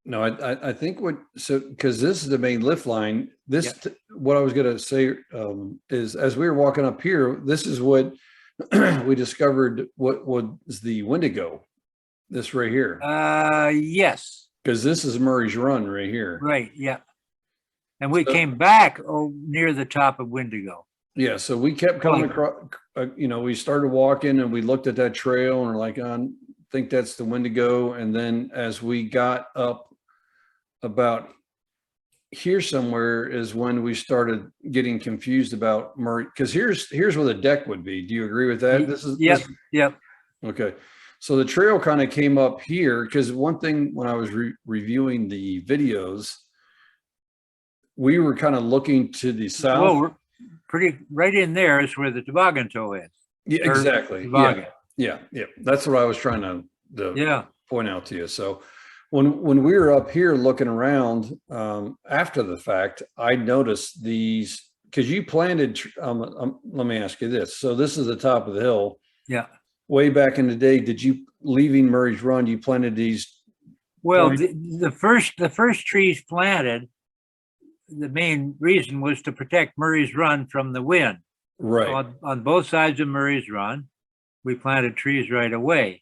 No, I think because this is the main lift line. Yeah. What I was going to say is as we were walking up here, this is what we discovered what was the Windigo, this right here, Yes, because this is Murray's Run right here. right. Yeah. And we So, came back near the top of Windigo. yeah, so we kept coming across, we started walking and we looked at that trail and we're like, I think that's the Windigo. And then as we got up about here somewhere is when we started getting confused about Murray, because here's where the deck would be. Do you agree with that? Yep. Okay. So the trail kind of came up here because one thing when I was reviewing the videos, we were kind of looking to the south. Well, we're pretty right in there is where the toboggan toe is. Yeah, exactly. Yeah. That's what I was trying to point out to you. So when we were up here looking around after the fact, I noticed these because you planted. Let me ask you this. So this is the top of the hill. Yeah. Way back in the day, did you leaving Murray's Run? You planted these. Well, the first trees planted. The main reason was to protect Murray's Run from the wind. Right. So on both sides of Murray's Run, we planted trees right away.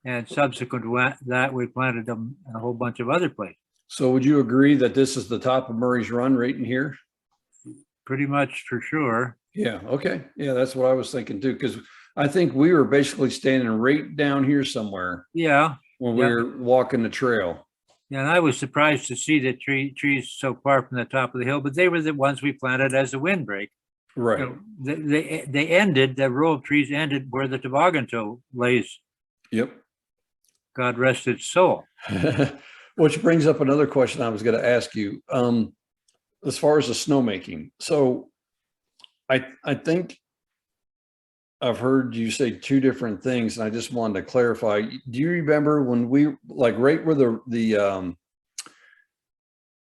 And subsequent to that, we planted them in a whole bunch of other places. So would you agree that this is the top of Murray's Run right in here? Pretty much for sure. Yeah. Okay. Yeah, that's what I was thinking too. Because I think we were basically standing right down here somewhere. Yeah. When we were walking the trail. Yeah, and I was surprised to see the trees so far from the top of the hill, but they were the ones we planted as a windbreak. Right. You know, they ended, the row of trees ended where the toboggan toe lays. Yep. God rest its soul. Which brings up another question I was going to ask you. As far as the snowmaking. So I think I've heard you say two different things, and I just wanted to clarify. Do you remember when we right where the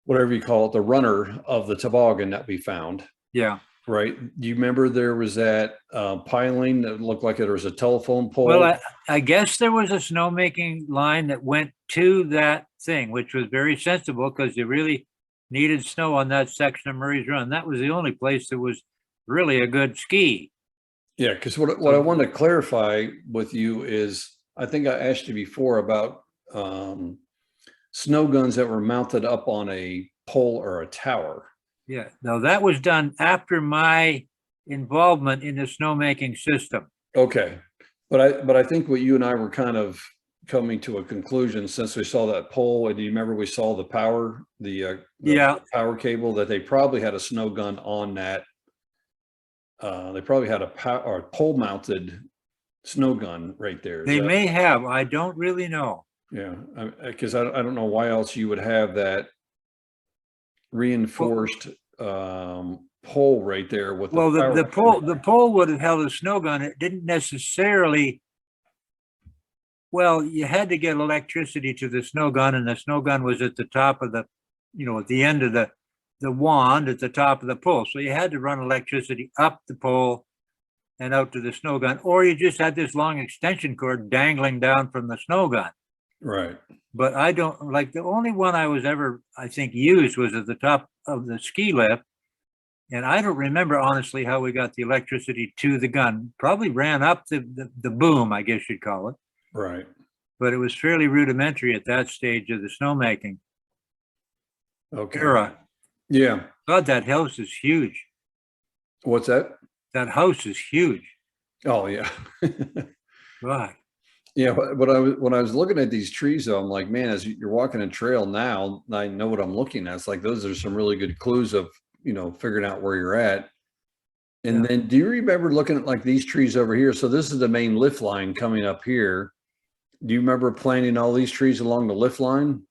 whatever you call it, the runner of the toboggan that we found? Yeah. Right. Do you remember there was that piling that looked like there was a telephone pole? Well, I guess there was a snowmaking line that went to that thing, which was very sensible because you really needed snow on that section of Murray's Run. That was the only place that was really a good ski. Yeah, because what I wanted to clarify with you is, I think I asked you before about snow guns that were mounted up on a pole or a tower. Yeah, no, that was done after my involvement in the snowmaking system. Okay, but I think what you and I were kind of coming to a conclusion since we saw that pole, and do you remember we saw the power, the power cable, that they probably had a snow gun on that. They probably had a pole mounted snow gun right there. They may have. I don't really know. Yeah, because I don't know why else you would have that reinforced pole right there with. Well, the pole would have held a snow gun. It didn't necessarily. Well, you had to get electricity to the snow gun, and the snow gun was at the top of the, at the end of the wand at the top of the pole. So you had to run electricity up the pole and out to the snow gun, or you just had this long extension cord dangling down from the snow gun. Right. But I don't like, the only one I was ever, I think, used was at the top of the ski lift. And I don't remember honestly how we got the electricity to the gun. Probably ran up the boom, I guess you'd call it. Right. But it was fairly rudimentary at that stage of the snowmaking era. Yeah. God, that house is huge. What's that? That house is huge. Oh yeah. God. Yeah, but when I was looking at these trees, though, I'm like, man, as you're walking a trail now, I know what I'm looking at. It's like those are some really good clues of figuring out where you're at. And then, do you remember looking at like these trees over here? So this is the main lift line coming up here. Do you remember planting all these trees along the lift line?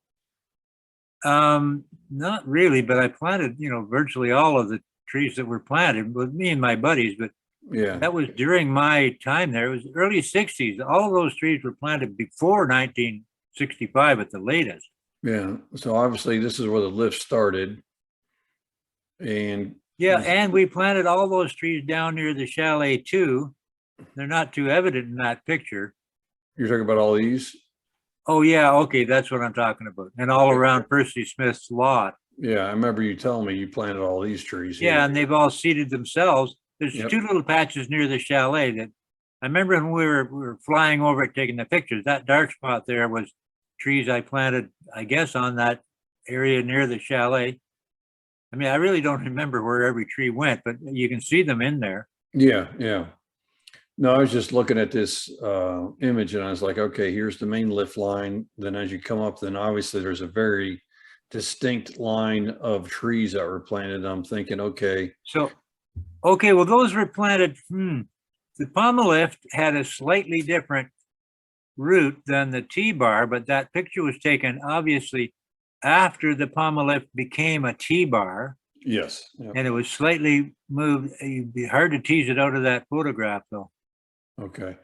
Not really, but I planted, virtually all of the trees that were planted with me and my buddies. But yeah, that was during my time there. It was early 60s. All of those trees were planted before 1965 at the latest. Yeah. So obviously this is where the lift started. And and we planted all those trees down near the chalet too. They're not too evident in that picture. You're talking about all these? Oh, yeah, okay, that's what I'm talking about. And all around Percy Smith's lot. Yeah, I remember you telling me you planted all these trees. Yeah, and they've all seeded themselves. There's Yep. two little patches near the chalet that I remember when we were flying over it taking the pictures. That dark spot there was trees I planted, I guess, on that area near the chalet. I mean, I really don't remember where every tree went, but you can see them in there. Yeah, yeah. No, I was just looking at this image and I was like, okay, here's the main lift line. Then as you come up, then obviously there's a very distinct line of trees that were planted. I'm thinking, okay, So, okay, well, those were planted. The Palmolive had a slightly different route than the T-bar, but that picture was taken obviously after the Palmolive became a T-bar, yes. Yep. and it was slightly moved. It'd be hard to tease it out of that photograph, though. Okay.